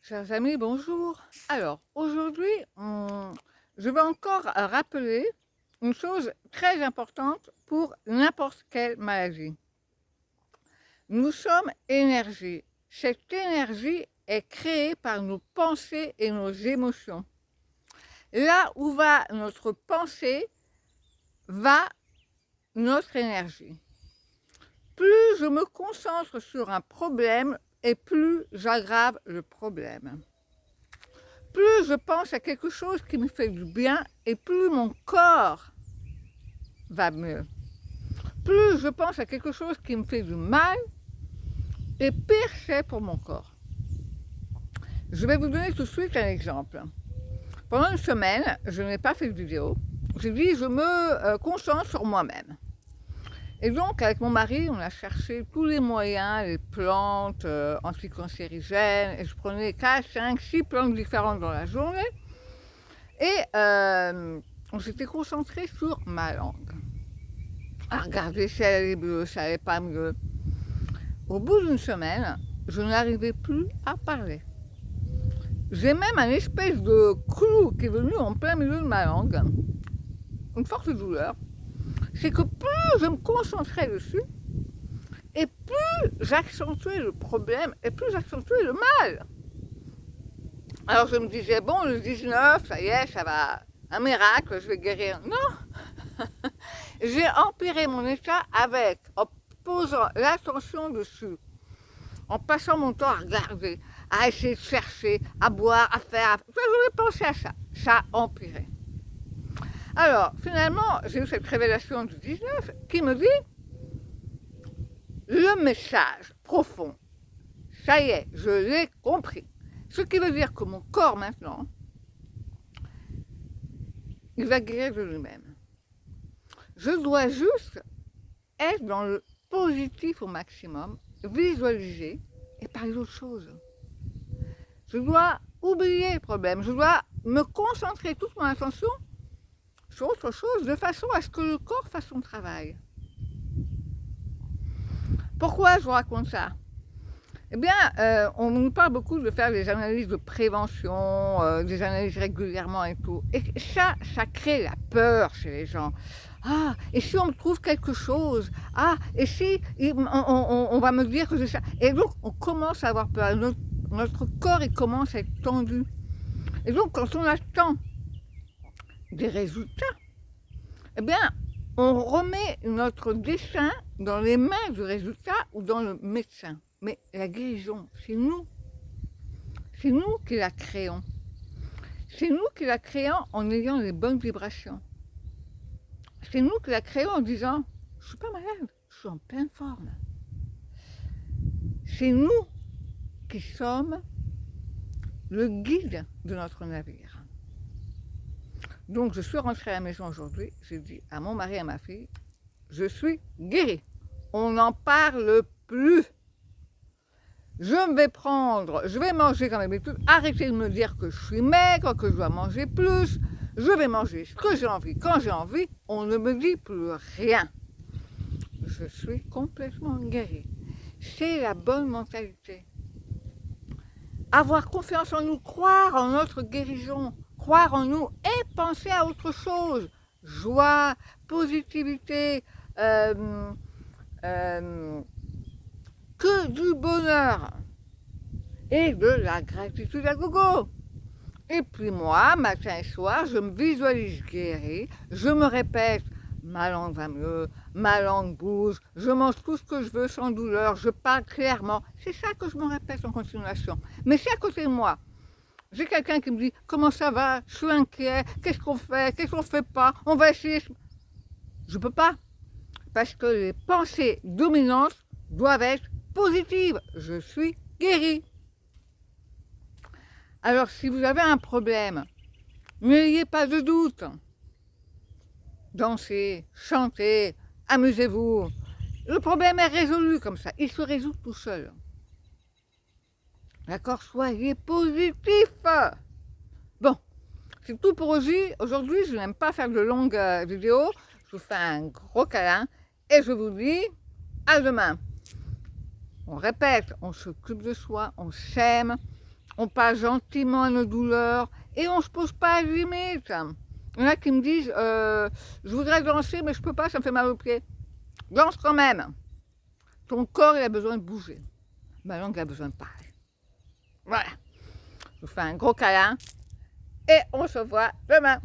Chers amis, bonjour. Alors, aujourd'hui, je vais encore rappeler une chose très importante pour n'importe quelle maladie. Nous sommes énergie. Cette énergie est créée par nos pensées et nos émotions. Là où va notre pensée, va notre énergie. Plus je me concentre sur un problème et plus j'aggrave le problème. Plus je pense à quelque chose qui me fait du bien et plus mon corps va mieux. Plus je pense à quelque chose qui me fait du mal et pire c'est pour mon corps. Je vais vous donner tout de suite un exemple. Pendant une semaine, je n'ai pas fait de vidéo. J'ai dit je me concentre sur moi-même. Et donc, avec mon mari, on a cherché tous les moyens, les plantes anticancérigènes, et je prenais 4, 5, 6 plantes différentes dans la journée. Et on s'était concentré sur ma langue. À regarder si elle allait mieux, si elle allait pas mieux. Au bout d'une semaine, je n'arrivais plus à parler. J'ai même un espèce de clou qui est venu en plein milieu de ma langue. Une forte douleur. C'est que plus je me concentrais dessus, et plus j'accentuais le problème, et plus j'accentuais le mal. Alors je me disais, bon, le 19, ça y est, ça va, un miracle, je vais guérir. Non, j'ai empiré mon état en posant l'attention dessus, en passant mon temps à regarder, à essayer de chercher, à boire, à faire. Je voulais penser à ça. Ça a empiré. Alors, finalement, j'ai eu cette révélation du 19 qui me dit le message profond. Ça y est, je l'ai compris. Ce qui veut dire que mon corps, maintenant, il va guérir de lui-même. Je dois juste être dans le positif au maximum, visualiser et parler d'autre chose. Je dois oublier le problème, je dois me concentrer toute mon attention sur autre chose de façon à ce que le corps fasse son travail. Pourquoi je vous raconte ça ? Eh bien, on nous parle beaucoup de faire des analyses de prévention, des analyses régulièrement et tout. Et ça crée la peur chez les gens. Ah, et si on me trouve quelque chose? Ah, et si on va me dire que c'est ça? Et donc, on commence à avoir peur. Notre corps, il commence à être tendu. Et donc, quand on attend des résultats, eh bien, on remet notre destin dans les mains du résultat ou dans le médecin. Mais la guérison, c'est nous. C'est nous qui la créons. C'est nous qui la créons en ayant les bonnes vibrations. C'est nous qui la créons en disant « je ne suis pas malade, je suis en pleine forme ». C'est nous qui sommes le guide de notre navire. Donc je suis rentrée à la maison aujourd'hui, j'ai dit à mon mari et à ma fille « je suis guérie, on n'en parle plus ». Je vais manger comme d'habitude, arrêtez de me dire que je suis maigre, que je dois manger plus, je vais manger ce que j'ai envie, quand j'ai envie, on ne me dit plus rien. Je suis complètement guérie. C'est la bonne mentalité. Avoir confiance en nous, croire en notre guérison, croire en nous et penser à autre chose. Joie, positivité, que du bonheur et de la gratitude à gogo. Et puis moi, matin et soir, je me visualise guérie, je me répète, ma langue va mieux, ma langue bouge, je mange tout ce que je veux sans douleur, je parle clairement. C'est ça que je me répète en continuation. Mais c'est à côté de moi. J'ai quelqu'un qui me dit, comment ça va, je suis inquiet, qu'est-ce qu'on fait pas, on va essayer. Je ne peux pas, parce que les pensées dominantes doivent être positives. Je suis guérie. Alors, si vous avez un problème, n'ayez pas de doute. Dansez, chantez, amusez-vous. Le problème est résolu comme ça. Il se résout tout seul. D'accord? Soyez positif. Bon, c'est tout pour aujourd'hui. Aujourd'hui, je n'aime pas faire de longues vidéos. Je vous fais un gros câlin et je vous dis à demain. On répète, on s'occupe de soi, on s'aime, on passe gentiment à nos douleurs et on ne se pose pas à limite. Il y en a qui me disent je voudrais danser, mais je ne peux pas, ça me fait mal aux pieds. Danse quand même. Ton corps, il a besoin de bouger. Ma langue a besoin de parler. Voilà. Je vous fais un gros câlin et on se voit demain.